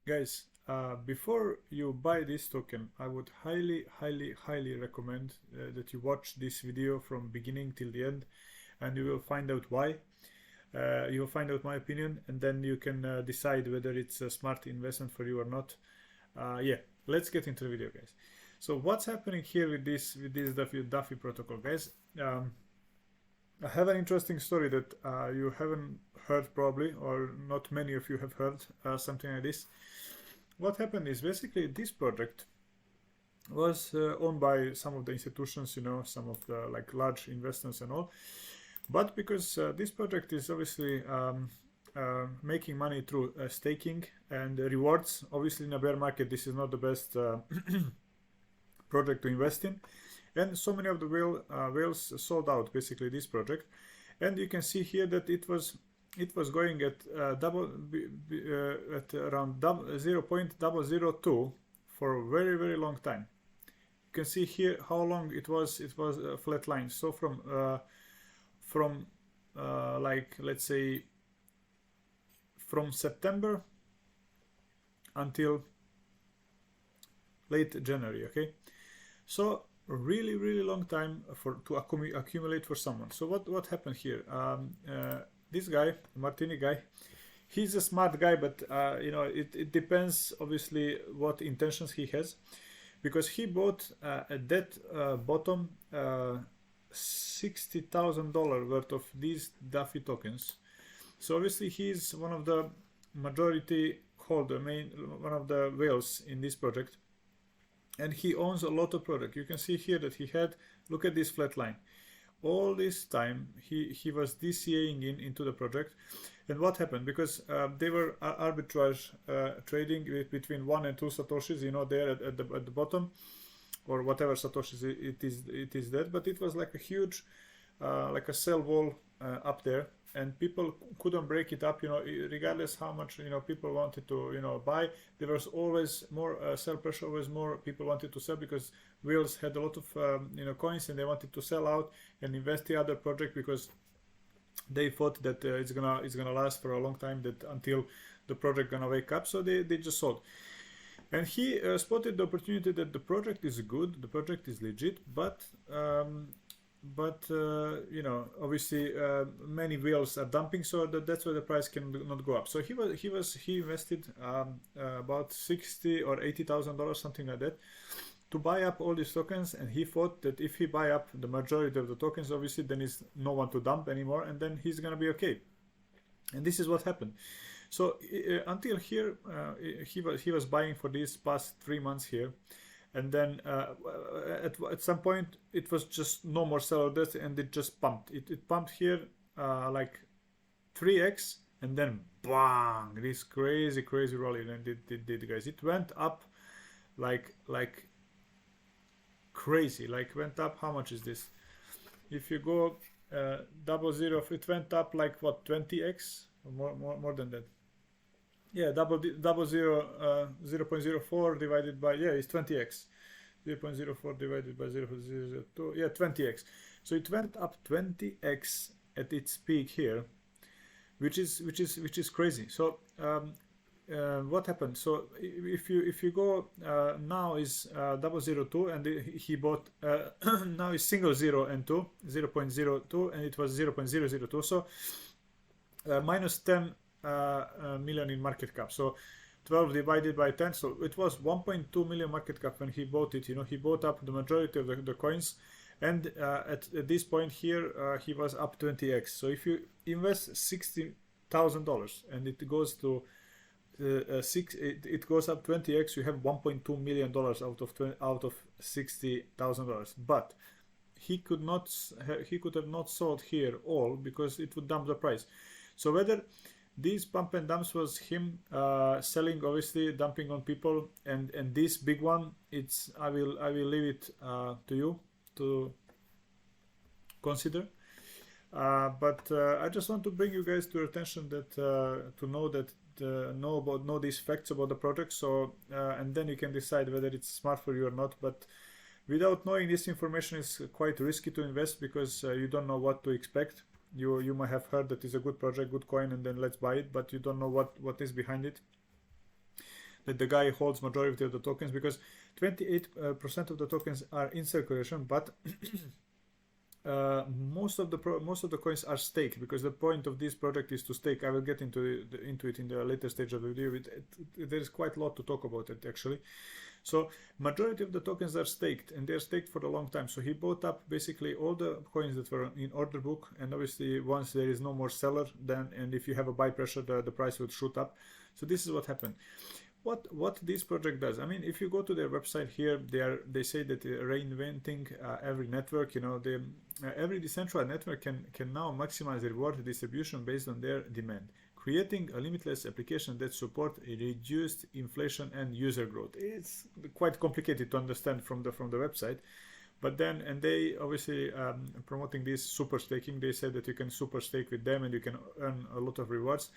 Guys, before you buy this token, I would highly recommend that you watch this video from beginning till the end, and you will find out why. You will find out my opinion, and then you can decide whether it's a smart investment for you or not. Yeah, let's get into the video, guys. So what's happening here with this Daffy protocol, guys? I have an interesting story that you haven't heard probably, or not many of you have heard something like this. What happened is basically this project was owned by some of the institutions, you know, some of the like large investors and all. But because this project is obviously making money through staking and rewards, obviously in a bear market, this is not the best project to invest in. And so many of the whales sold out basically this project. And you can see here that it was going at at around 0.002 for a very long time. You can see here how long it was a flat line. So from like, let's say, from September until late January. Okay, so really long time to accumulate for someone. So what happened here? This guy, Martini guy, he's a smart guy, but you know, it depends obviously what intentions he has, because he bought at that bottom $60,000 worth of these Daffy tokens. So obviously he's one of the majority holder, one of the whales in this project, and he owns a lot of product. You can see here that he had, look at this flat line. All this time he was DCAing into the project. And what happened? Because they were arbitrage trading between 1 and 2 satoshis, you know, there at the bottom, or whatever satoshis it is that. But it was like a huge like a sell wall up there, and people couldn't break it up, you know, regardless how much, you know, people wanted to, you know, buy. There was always more sell pressure, always more people wanted to sell, because whales had a lot of you know, coins, and they wanted to sell out and invest in other project, because they thought that it's gonna last for a long time, that until the project gonna wake up. So they just sold. And he spotted the opportunity that the project is good, the project is legit, but you know, obviously many whales are dumping, so that's why the price can not go up. So he invested about $60,000 or $80,000, something like that, to buy up all these tokens. And he thought that if he buy up the majority of the tokens, obviously then is no one to dump anymore, and then he's gonna be okay. And this is what happened. So until here, he was buying for these past 3 months here. And then at some point it was just no more sell orders, and it just pumped. It pumped here like 3x, and then bang, this crazy rally. And it did, guys. It went up like crazy. Like, went up, how much is this? If you go 00, it went up like what, 20x, more than that. Yeah, 0.04 divided by, yeah, it's 20x. 0.04 divided by 0.002, yeah, 20x. So it went up 20x at its peak here, which is crazy. So what happened? So if you go now is 0.02, and he bought now is single 0 and 2, 0.02, and it was 0.002. So minus 10 million in market cap. So 12 divided by 10, so it was 1.2 million market cap when he bought it. You know, he bought up the majority of the coins, and at this point here he was up 20x. So if you invest $60,000 and it goes to it goes up 20x, you have $1.2 million out of $60,000. But he could have not sold here all, because it would dump the price. So whether these pump and dumps was him selling, obviously dumping on people, and this big one, it's I will leave it to you to consider. But I just want to bring you guys to your attention that to know that know these facts about the project. So and then you can decide whether it's smart for you or not. But without knowing this information, is quite risky to invest, because you don't know what to expect. You might have heard that it's a good project, good coin, and then let's buy it, but you don't know what is behind it. that the guy holds majority of the tokens, because 28% of the tokens are in circulation, but most of the coins are staked, because the point of this project is to stake. I will get into it in the later stage of the video. There is quite a lot to talk about it actually. So majority of the tokens are staked, and they're staked for a long time. So he bought up basically all the coins that were in order book, and obviously once there is no more seller, then, and if you have a buy pressure, the price would shoot up. So this is what happened. What this project does, I mean, if you go to their website here, they say that they're reinventing every network. You know, every decentralized network can now maximize the reward distribution based on their demand, creating a limitless application that support reduced inflation and user growth. It's quite complicated to understand from the website, but then, and they obviously promoting this super staking. They said that you can super stake with them and you can earn a lot of rewards.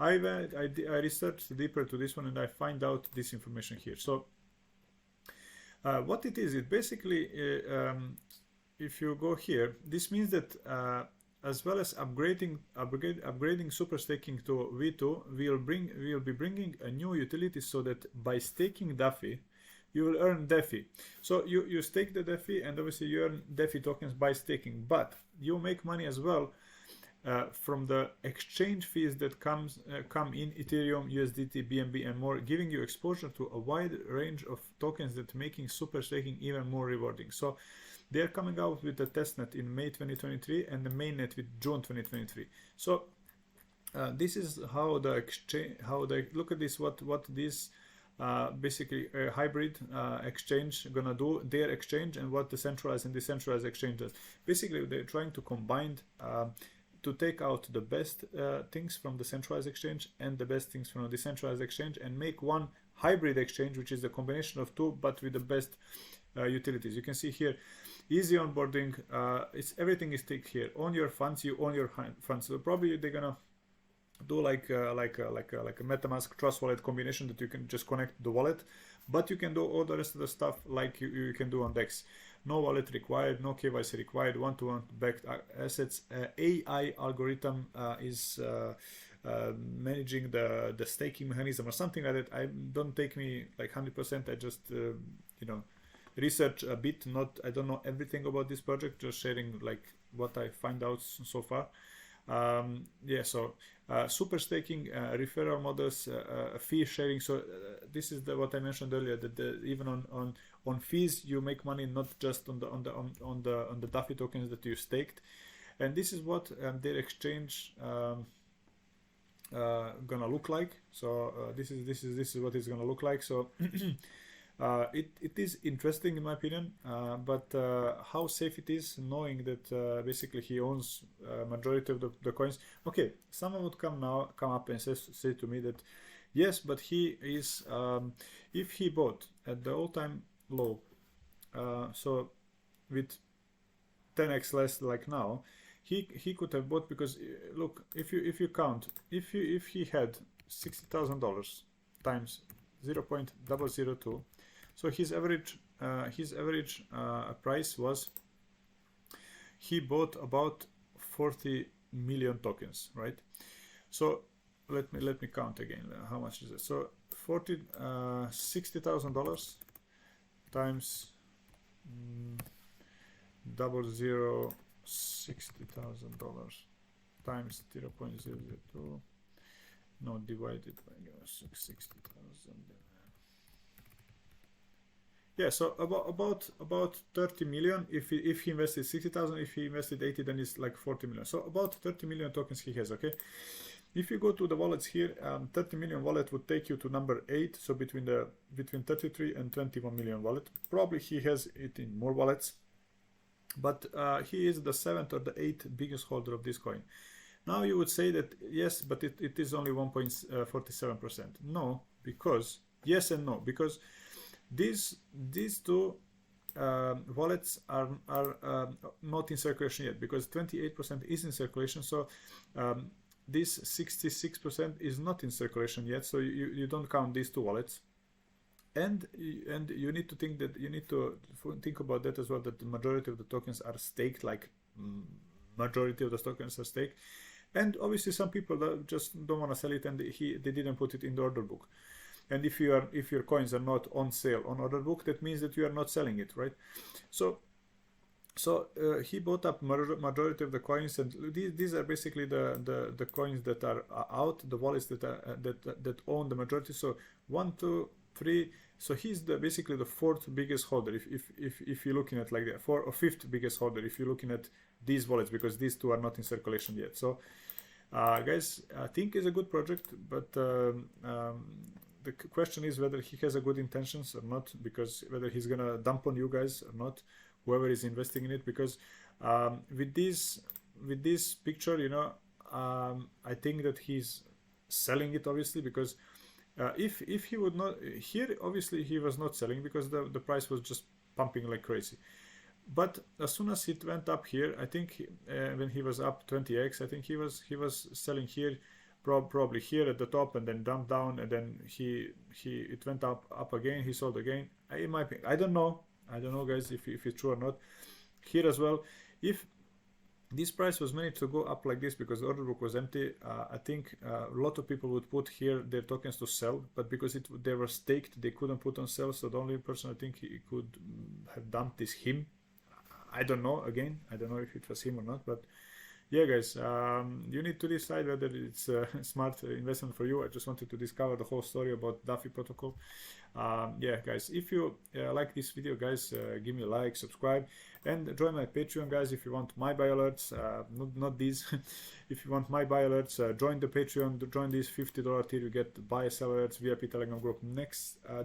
I researched deeper to this one, and I find out this information here. So what it is, it basically, if you go here, this means that as well as upgrading super staking to V2, we'll be bringing a new utility, so that by staking Daffy, you will earn Daffy. So you stake the Daffy, and obviously you earn Daffy tokens by staking, but you make money as well from the exchange fees that come in Ethereum, USDT, BNB, and more, giving you exposure to a wide range of tokens that making super staking even more rewarding. So they are coming out with the testnet in May 2023 and the mainnet with June 2023. So this is how the exchange, how they look at this, what this basically a hybrid exchange gonna do, their exchange, and what the centralized and decentralized exchange does. Basically, they're trying to combine to take out the best things from the centralized exchange and the best things from the decentralized exchange, and make one hybrid exchange, which is the combination of two, but with the best utilities. You can see here, easy onboarding. It's everything is ticked here. Own your funds, you own your funds. So probably they're gonna do like a MetaMask Trust Wallet combination, that you can just connect the wallet, but you can do all the rest of the stuff like you can do on DEX. No wallet required, no KYC required, one-to-one backed assets. AI algorithm is managing the staking mechanism or something like that. I don't take me like 100%. I just you know, research a bit. I don't know everything about this project. Just sharing like what I find out so far. Yeah, so super staking, referral models, fee sharing. So this is what I mentioned earlier, that even on fees you make money, not just on the Daffy tokens that you staked. And this is what their exchange gonna look like. So this is what it's gonna look like. So it is interesting in my opinion, but how safe it is, knowing that basically he owns majority of the coins. Okay, someone would come up and say to me that yes, but he is if he bought at the all-time low, so with 10x less like now, he could have bought, because look, if you count, if he had $60,000 times 0.002, so his average price was, he bought about 40 million tokens, right? So let me count again. How much is it? So $60,000 times 00, $60,000 times 0.002. No, divided by 60,000. Yeah, so about 30 million. If he invested 60,000, if he invested 80, then it's like 40 million. So about 30 million tokens he has. Okay, if you go to the wallets here, 30 million wallet would take you to number 8. So between 33 and 21 million wallet. Probably he has it in more wallets, but he is the 7th or the 8th biggest holder of this coin. Now you would say that yes, but it is only 1.47%. No, because yes and no, because these two wallets are not in circulation yet, because 28% is in circulation. So this 66% is not in circulation yet. So you don't count these two wallets, and you need to think about that as well, that the majority of the tokens are staked, like majority of the tokens are staked. And obviously some people that just don't want to sell it, and they didn't put it in the order book. and if your coins are not on sale on order book, that means that you are not selling it, right? So he bought up majority of the coins, and these are basically the coins that are out, the wallets that are, that own the majority. So 1, 2, 3. So he's basically the fourth biggest holder if you're looking at like that, fourth or fifth biggest holder if you're looking at these wallets, because these two are not in circulation yet. So guys, I think it's a good project, but the question is whether he has a good intentions or not, because whether he's gonna dump on you guys or not, whoever is investing in it, because with this picture, you know, I think that he's selling it, obviously, because if he would not, here obviously he was not selling because the price was just pumping like crazy. But as soon as it went up here, I think when he was up 20x, I think he was selling here, probably here at the top, and then dumped down, and then it went up again. He sold again. In my opinion, I don't know guys if it's true or not. Here as well, if this price was managed to go up like this because the order book was empty, I think a lot of people would put here their tokens to sell, but because they were staked, they couldn't put on sell. So the only person I think he could have dumped is him. I don't know, again, I don't know if it was him or not, but yeah, guys, you need to decide whether it's a smart investment for you. I just wanted to discover the whole story about Daffy protocol. Yeah, guys, if you like this video, guys, give me a like, subscribe, and join my Patreon, guys, if you want my buy alerts, not these. If you want my buy alerts, join the Patreon, join this $50 tier, you get buy, sell alerts, VIP Telegram group.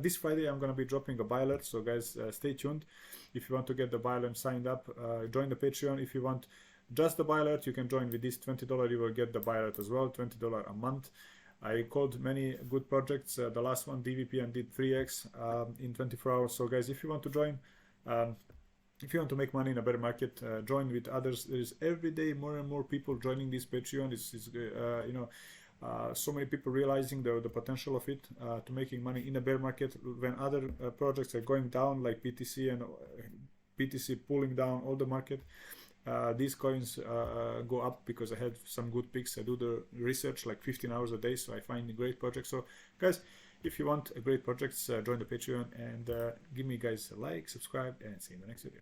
This Friday, I'm going to be dropping a buy alert, so guys, stay tuned. If you want to get the buy alert signed up, join the Patreon. If you want just the buy alert, you can join with this $20, you will get the buy alert as well, $20 a month. I called many good projects. The last one, DVP, and did 3x in 24 hours. So guys, if you want to join, if you want to make money in a bear market, join with others. There is every day more and more people joining this Patreon. This is you know, so many people realizing the potential of it to making money in a bear market when other projects are going down, like PTC and PTC pulling down all the market. These coins go up because I had some good picks. I do the research like 15 hours a day, so I find great projects. So guys, if you want great projects, join the Patreon, and give me guys a like, subscribe, and see you in the next video.